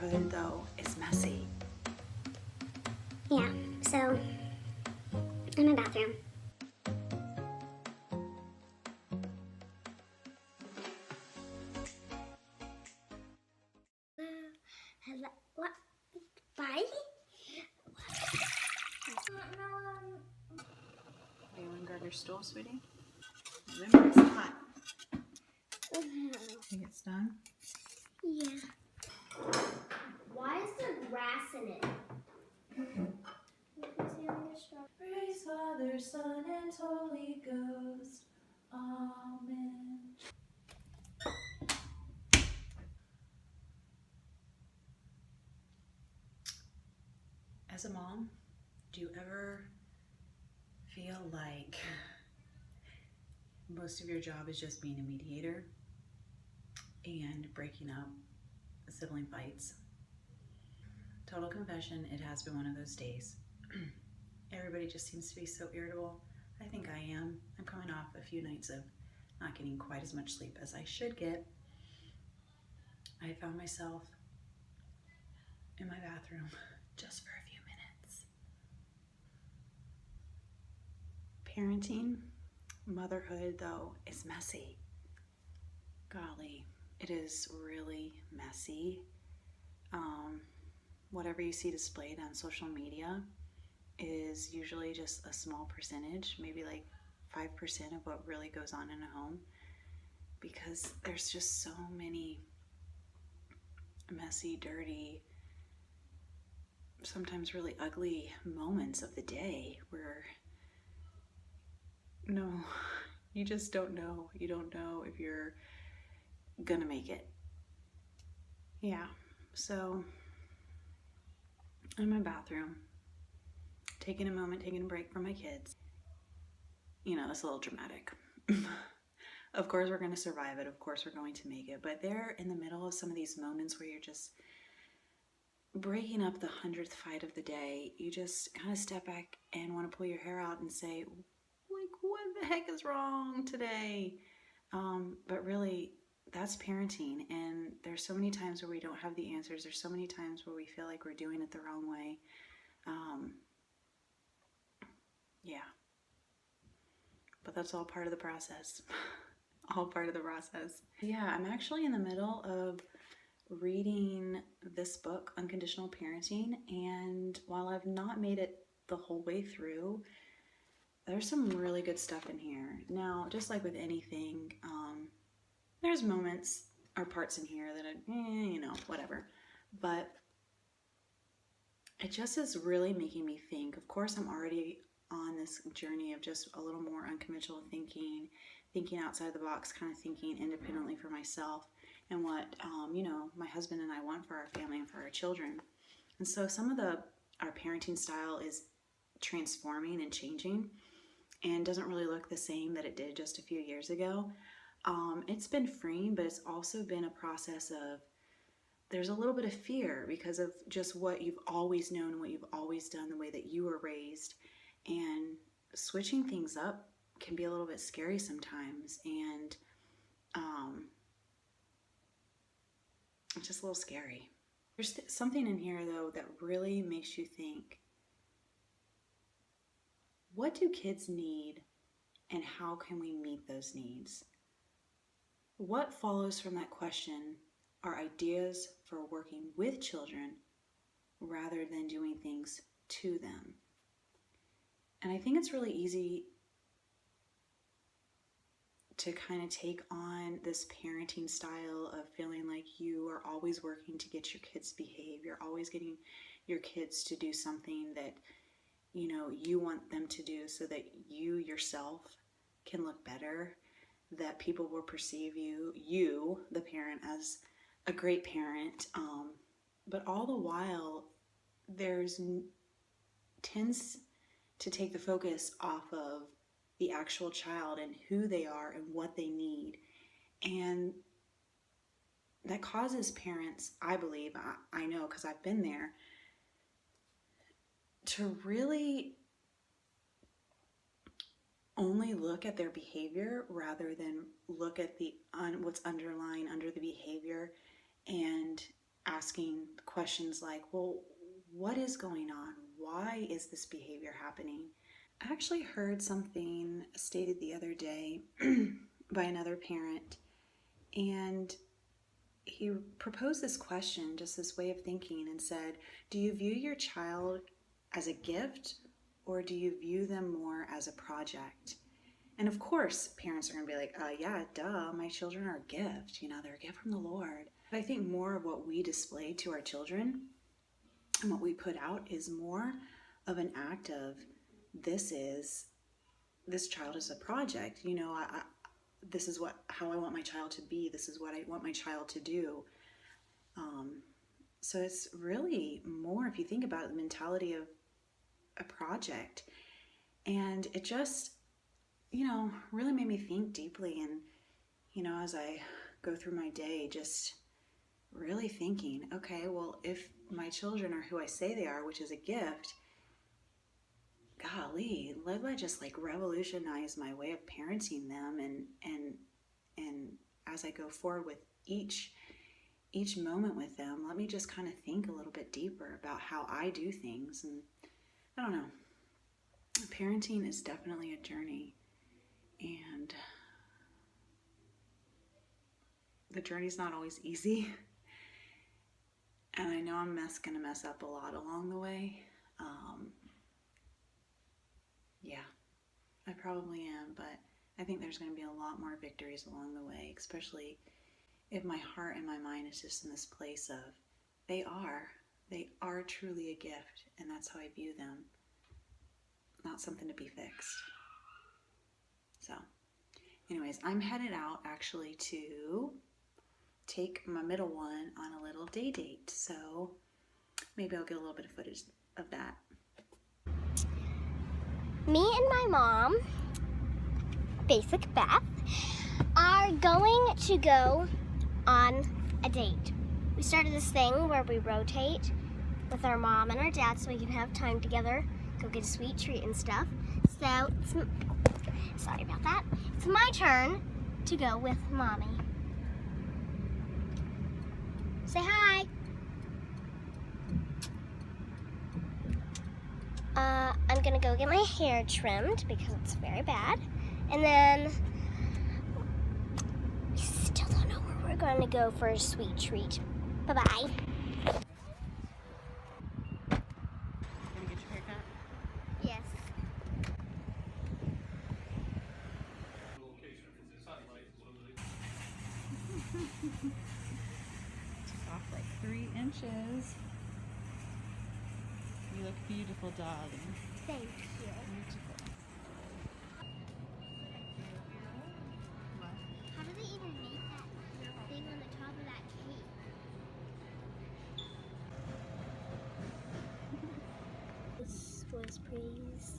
Motherhood, though, is messy. Yeah, so in my bathroom. Hello. What? Bye? You want to grab your stool, sweetie? Remember, it's hot. Think it's done? Yeah. Why is there grass in it? Praise Father, Son, and Holy Ghost. Amen. As a mom, do you ever feel like most of your job is just being a mediator and breaking up sibling fights? Total confession, it has been one of those days. Everybody just seems to be so irritable. I think I am. I'm coming off a few nights of not getting quite as much sleep as I should get. I found myself in my bathroom just for a few minutes. Parenting, motherhood, though, is messy. Golly, it is really messy. Whatever you see displayed on social media is usually just a small percentage, maybe like 5% of what really goes on in a home, because there's just so many messy, dirty, sometimes really ugly moments of the day where you just don't know. You don't know if you're gonna make it. Yeah, so I'm in my bathroom, taking a moment, taking a break from my kids. You know, it's a little dramatic. Of course, we're going to survive it. Of course, we're going to make it. But they're in the middle of some of these moments where you're just breaking up the 100th fight of the day. You just kind of step back and want to pull your hair out and say, like, what the heck is wrong today? But really, that's parenting. And there's so many times where we don't have the answers. There's so many times where we feel like we're doing it the wrong way. Yeah. But that's all part of the process. All part of the process. Yeah, I'm actually in the middle of reading this book, Unconditional Parenting, and while I've not made it the whole way through, there's some really good stuff in here. Now, just like with anything, there's moments or parts in here that are, whatever. But it just is really making me think. Of course, I'm already on this journey of just a little more unconventional thinking outside the box, kind of thinking independently for myself and what, my husband and I want for our family and for our children. And so some of our parenting style is transforming and changing and doesn't really look the same that it did just a few years ago. It's been freeing, but it's also been a process of, there's a little bit of fear because of just what you've always known, what you've always done, the way that you were raised. And switching things up can be a little bit scary sometimes. And it's just a little scary. There's something in here, though, that really makes you think, what do kids need and how can we meet those needs? What follows from that question are ideas for working with children rather than doing things to them. And I think it's really easy to kind of take on this parenting style of feeling like you are always working to get your kids to behave. You're always getting your kids to do something that, you want them to do so that you yourself can look better, that people will perceive you, the parent, as a great parent. But all the while, tends to take the focus off of the actual child and who they are and what they need. And that causes parents, I believe, I know because I've been there, to really only look at their behavior rather than look at what's underlying under the behavior and asking questions like, well, what is going on? Why is this behavior happening? I actually heard something stated the other day by another parent, and he proposed this question, just this way of thinking, and said, do you view your child as a gift, or do you view them more as a project? And of course, parents are going to be like, yeah, duh, my children are a gift. They're a gift from the Lord. But I think more of what we display to our children and what we put out is more of an act of, this child is a project. This is how I want my child to be. This is what I want my child to do. So it's really more, if you think about it, the mentality of a project. And it just, really made me think deeply. And, as I go through my day, just really thinking, okay, well, if my children are who I say they are, which is a gift, golly, let me just revolutionize my way of parenting them. And as I go forward with each moment with them, let me just kind of think a little bit deeper about how I do things. And I don't know, parenting is definitely a journey, and the journey's not always easy. And I know I'm gonna mess up a lot along the way. Yeah, I probably am, but I think there's gonna be a lot more victories along the way, especially if my heart and my mind is just in this place of, they are truly a gift, and that's how I view them, not something to be fixed. So anyways, I'm headed out actually to take my middle one on a little day date, so maybe I'll get a little bit of footage of that. Me and my mom, Basic Beth, are going to go on a date. We started this thing where we rotate with our mom and our dad so we can have time together, go get a sweet treat and stuff. So, sorry about that. It's my turn to go with Mommy. Say hi. I'm gonna go get my hair trimmed because it's very bad. And then we still don't know where we're going to go for a sweet treat. Bye-bye. Gonna get your haircut? Yes. Off like 3 inches. You look beautiful, darling. Thank you. Beautiful. How do they even make that thing on the top of that cake? This was praise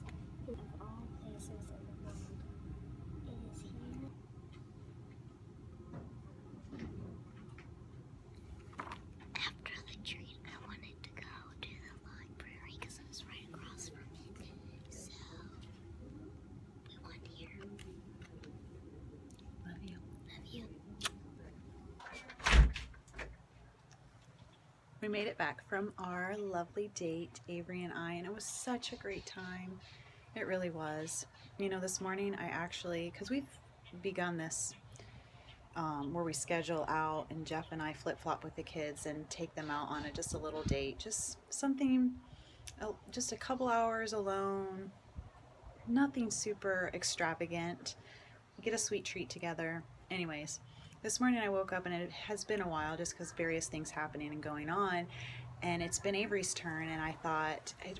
of all places in the world. It is here. After the treat, I wanted to go to the library because it was right across from it. So we went here. Love you. Love you. We made it back from our lovely date, Avery and I, and it was such a great time. It really was. This morning I actually, because we've begun this where we schedule out, and Jeff and I flip-flop with the kids and take them out on just a little date, just something, just a couple hours alone, nothing super extravagant. We get a sweet treat together. Anyways, this morning I woke up, and it has been a while just because various things happening and going on, and it's been Avery's turn, and I thought, I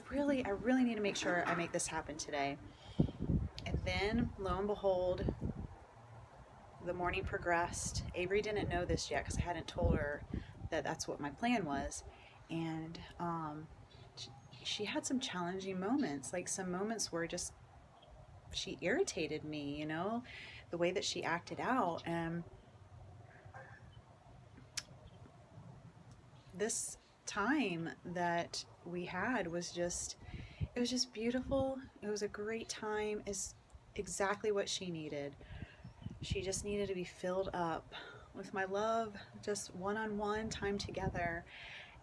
really need to make sure I make this happen today. And then, lo and behold, the morning progressed. Avery didn't know this yet because I hadn't told her that that's what my plan was, and she had some challenging moments, like some moments where just she irritated me, the way that she acted out. And this time that we had was just, it was just beautiful. It was a great time. It's exactly what she needed. She just needed to be filled up with my love, just one-on-one time together.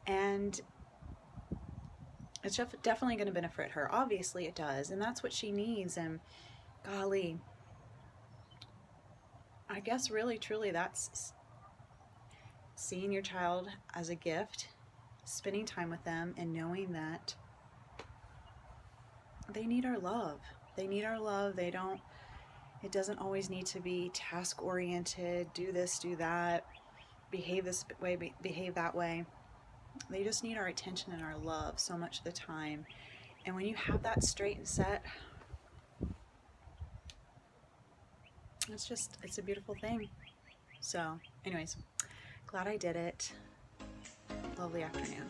And it's definitely going to benefit her. Obviously it does, and that's what she needs. And golly, I guess really truly that's seeing your child as a gift, spending time with them, and knowing that they need our love. They need our love. It doesn't always need to be task oriented, do this, do that, behave this way, behave that way. They just need our attention and our love so much of the time. And when you have that straight and set, it's a beautiful thing. So anyways, glad I did it. Lovely afternoon.